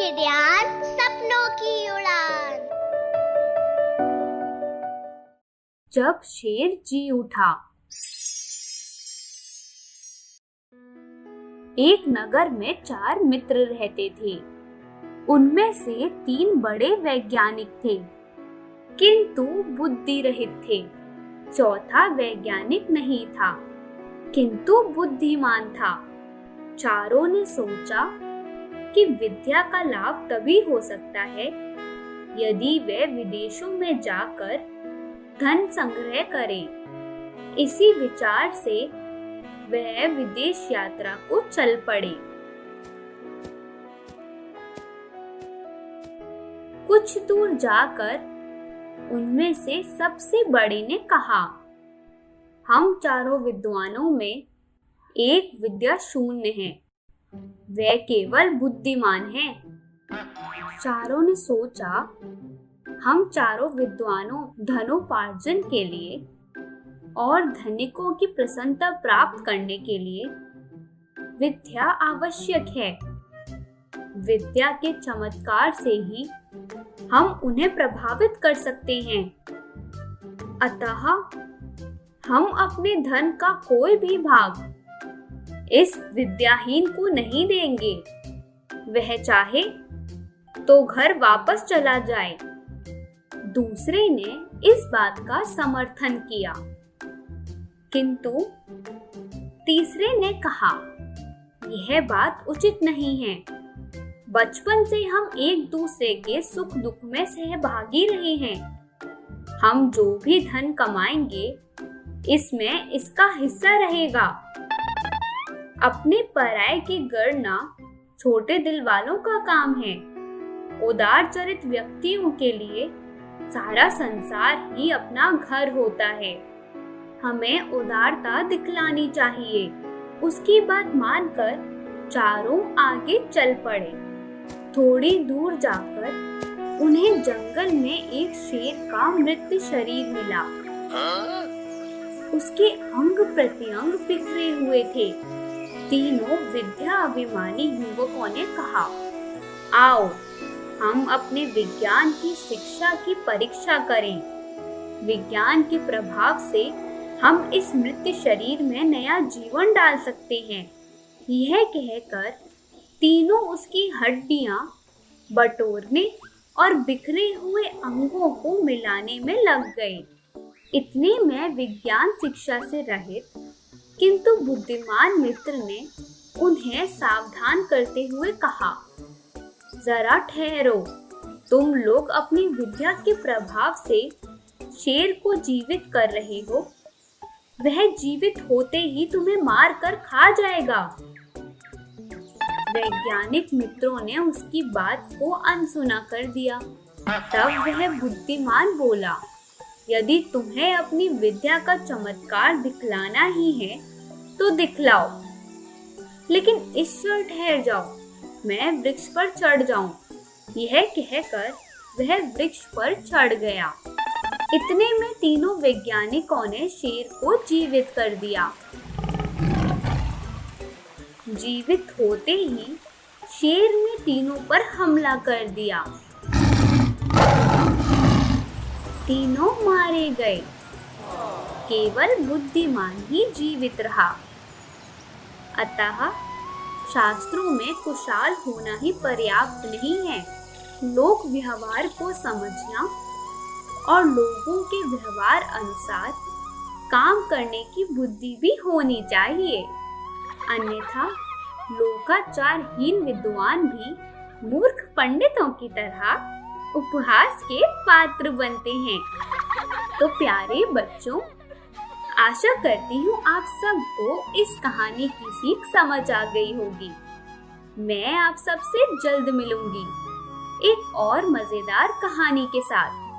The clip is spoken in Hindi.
के ध्यान सपनों की उड़ान। जब शेर जी उठा। एक नगर में 4 मित्र रहते थे। उनमें से 3 बड़े वैज्ञानिक थे, किंतु बुद्धि रहित थे। चौथा वैज्ञानिक नहीं था, किंतु बुद्धिमान था। चारों ने सोचा कि विद्या का लाभ तभी हो सकता है यदि वे विदेशों में जाकर धन संग्रह करें। इसी विचार से वह विदेश यात्रा को चल पड़े। कुछ दूर जाकर उनमें से सबसे बड़े ने कहा, हम चारों विद्वानों में एक विद्या शून्य है, वह केवल बुद्धिमान है। चारों ने सोचा, हम चारों विद्वानों धनोपार्जन के लिए और धनिकों की प्रसन्नता प्राप्त करने के लिए विद्या आवश्यक है। विद्या के चमत्कार से ही हम उन्हें प्रभावित कर सकते हैं। अतः हम अपने धन का कोई भी भाग इस विद्याहीन को नहीं देंगे। वह चाहे तो घर वापस चला जाए। दूसरे ने इस बात का समर्थन किया, किंतु तीसरे ने कहा, यह बात उचित नहीं है। बचपन से हम एक दूसरे के सुख दुख में सहभागी रहे हैं। हम जो भी धन कमाएंगे, इसमें इसका हिस्सा रहेगा। अपने पराये की गणना छोटे दिल वालों का काम है। उदार चरित व्यक्तियों के लिए सारा संसार ही अपना घर होता है। हमें उदारता दिखलानी चाहिए। उसकी बात मानकर चारों आगे चल पड़े। थोड़ी दूर जाकर उन्हें जंगल में एक शेर का मृत शरीर मिला। उसके अंग प्रत्यंग बिखरे हुए थे। तीनों विद्या अभिमानी युवकों ने कहा, आओ हम अपने विज्ञान की शिक्षा की परीक्षा करें। विज्ञान के प्रभाव से हम इस मृत शरीर में नया जीवन डाल सकते हैं। यह कहकर तीनों उसकी हड्डियां बटोरने और बिखरे हुए अंगों को मिलाने में लग गए। इतने में विज्ञान शिक्षा से रहित किंतु बुद्धिमान मित्र ने उन्हें सावधान करते हुए कहा, जरा ठहरो। तुम लोग अपनी विद्या के प्रभाव से शेर को जीवित कर रहे हो। वह जीवित होते ही तुम्हें मार कर खा जाएगा। वैज्ञानिक मित्रों ने उसकी बात को अनसुना कर दिया। तब वह बुद्धिमान बोला, यदि तुम्हें अपनी विद्या का चमत्कार दिखलाना ही है तो दिखलाओ, लेकिन इस क्षण ठहर जाओ, मैं वृक्ष पर चढ़ जाऊं। यह कहकर वह वृक्ष पर चढ़ गया। इतने में तीनों वैज्ञानिकों ने शेर को जीवित कर दिया। जीवित होते ही शेर ने तीनों पर हमला कर दिया। तीनों मारे गए। केवल बुद्धिमान ही जीवित रहा। अतः शास्त्रों में कुशाल होना ही पर्याप्त नहीं है। लोक व्यवहार को समझना और लोगों के व्यवहार अनुसार काम करने की बुद्धि भी होनी चाहिए। अन्यथा लोकाचारहीन विद्वान भी मूर्ख पंडितों की तरह उपहास के पात्र बनते हैं। तो प्यारे बच्चों, आशा करती हूँ आप सबको इस कहानी की सीख समझ आ गई होगी। मैं आप सबसे जल्द मिलूंगी एक और मजेदार कहानी के साथ।